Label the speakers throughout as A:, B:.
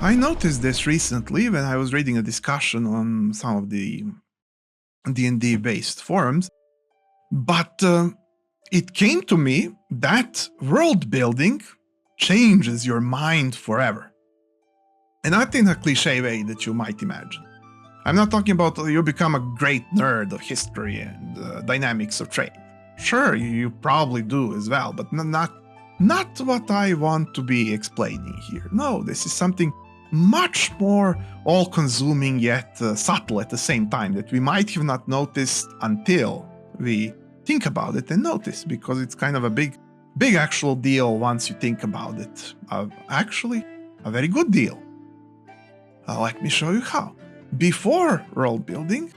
A: I noticed this recently when I was reading a discussion on some of the D&D based forums, but it came to me that world building changes your mind forever. And not in a cliche way that you might imagine. I'm not talking about you become a great nerd of history and dynamics of trade. Sure, you probably do as well, but not what I want to be explaining here. No, this is something much more all-consuming yet subtle at the same time that we might have not noticed until we think about it and notice, because it's kind of a big actual deal once you think about it. Actually, a very good deal. Let me show you how. Before world building,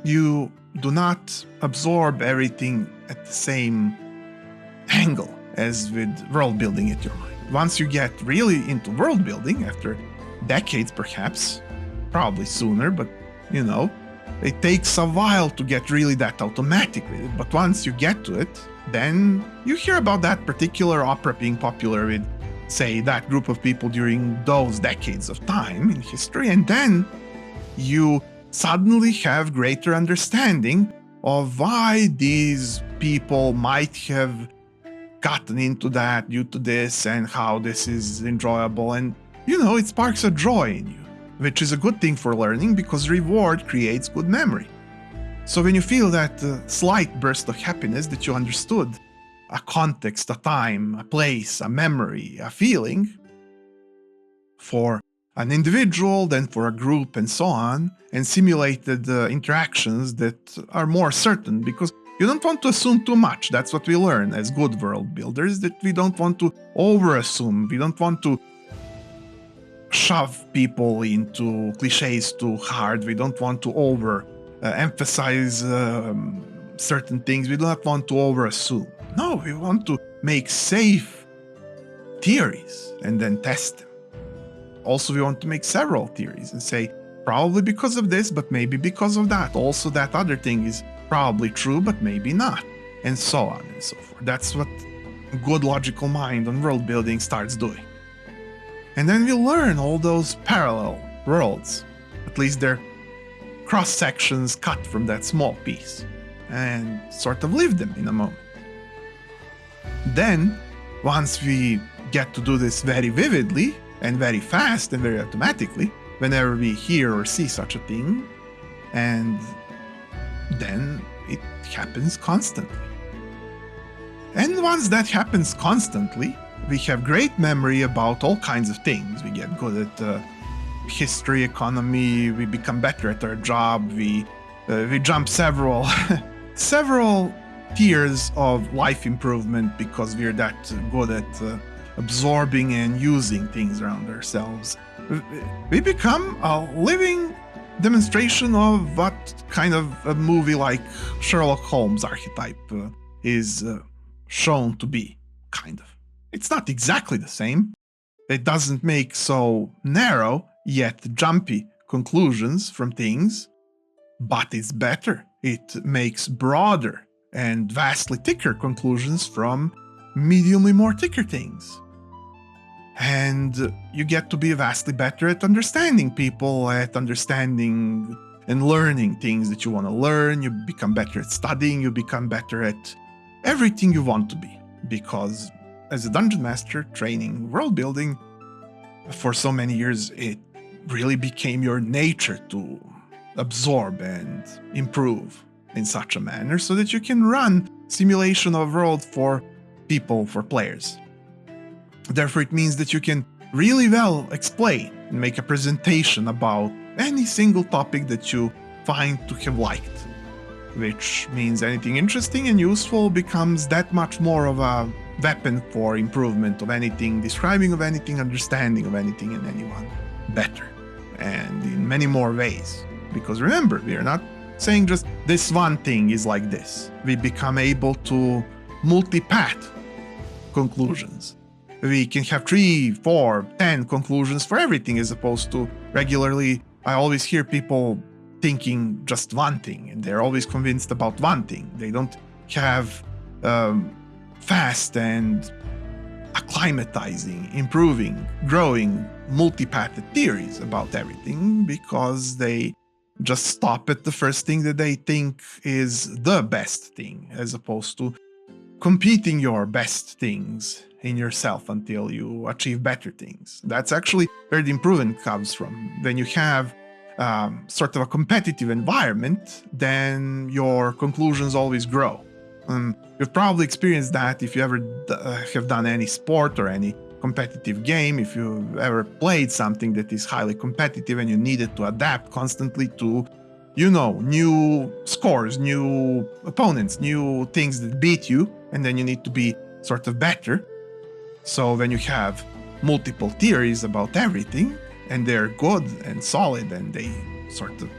A: you do not absorb everything at the same angle as with world building at your mind. Once you get really into world building, after decades perhaps, probably sooner, but you know, it takes a while to get really that automatic with it. But once you get to it, then you hear about that particular opera being popular with, say, that group of people during those decades of time in history, and then you suddenly have greater understanding of why these people might have gotten into that due to this and how this is enjoyable. And, you know, it sparks a joy in you, which is a good thing for learning because reward creates good memory. So when you feel that slight burst of happiness that you understood a context, a time, a place, a memory, a feeling for an individual, then for a group and so on, and simulated interactions that are more certain, because you don't want to assume too much. That's what we learn as good world builders, that we don't want to over-assume. We don't want to shove people into cliches too hard. We don't want to over-emphasize certain things. We do not want to over-assume. No, we want to make safe theories and then test them. Also, we want to make several theories and say, probably because of this, but maybe because of that. Also, that other thing is probably true, but maybe not. And so on and so forth. That's what a good logical mind on world building starts doing. And then we learn all those parallel worlds. At least they're cross-sections cut from that small piece. And sort of live them in a moment. Then, once we get to do this very vividly, and very fast and very automatically, whenever we hear or see such a thing, and then it happens constantly. And once that happens constantly, we have great memory about all kinds of things. We get good at history, economy, we become better at our job, we jump several tiers of life improvement because we're that good at absorbing and using things around ourselves. We become a living demonstration of what kind of a movie like Sherlock Holmes archetype is shown to be, kind of. It's not exactly the same. It doesn't make so narrow yet jumpy conclusions from things, but it's better. It makes broader and vastly thicker conclusions from mediumly more thicker things. And you get to be vastly better at understanding people, at understanding and learning things that you want to learn. You become better at studying, you become better at everything you want to be. Because as a dungeon master training world building, for so many years, it really became your nature to absorb and improve in such a manner so that you can run simulation of world for people, for players. Therefore, it means that you can really well explain and make a presentation about any single topic that you find to have liked, which means anything interesting and useful becomes that much more of a weapon for improvement of anything, describing of anything, understanding of anything and anyone better, and in many more ways. Because remember, we are not saying just this one thing is like this. We become able to multi-path conclusions. We can have 3, 4, 10 conclusions for everything, as opposed to regularly, I always hear people thinking just one thing, and they're always convinced about one thing. They don't have fast and acclimatizing, improving, growing multi-pathed theories about everything because they just stop at the first thing that they think is the best thing, as opposed to competing your best things in yourself until you achieve better things. That's actually where the improvement comes from. When you have sort of a competitive environment, then your conclusions always grow. You've probably experienced that if you ever have done any sport or any competitive game, if you've ever played something that is highly competitive and you needed to adapt constantly to, new scores, new opponents, new things that beat you, and then you need to be sort of better. So when you have multiple theories about everything, and they're good and solid and they sort of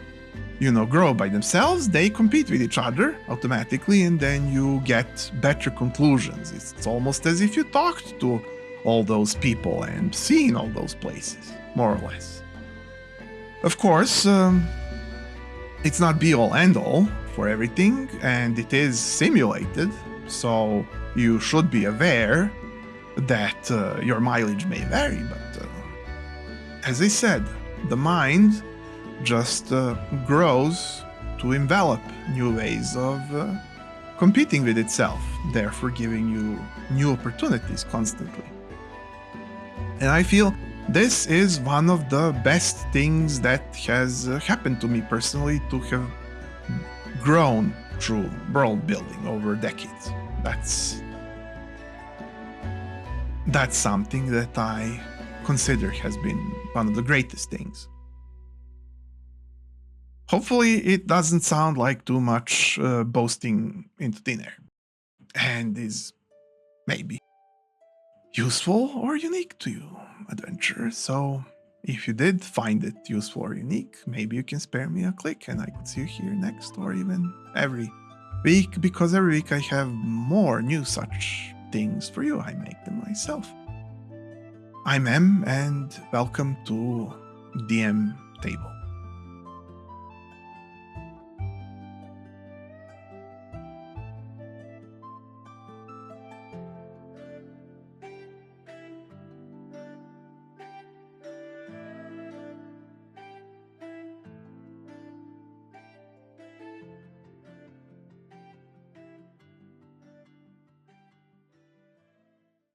A: grow by themselves, they compete with each other automatically, and then you get better conclusions. It's almost as if you talked to all those people and seen all those places, more or less. Of course, it's not be-all end-all for everything, and it is simulated, so you should be aware that your mileage may vary, but as I said, the mind just grows to envelop new ways of competing with itself, therefore giving you new opportunities constantly. And I feel this is one of the best things that has happened to me personally, to have grown through world building over decades. That's something that I consider has been one of the greatest things. Hopefully it doesn't sound like too much boasting into thin air, and is maybe useful or unique to you, adventurer. So if you did find it useful or unique, maybe you can spare me a click and I could see you here next, or even every week, because every week I have more new such things for you. I make them myself. I'm M, and welcome to dMTable.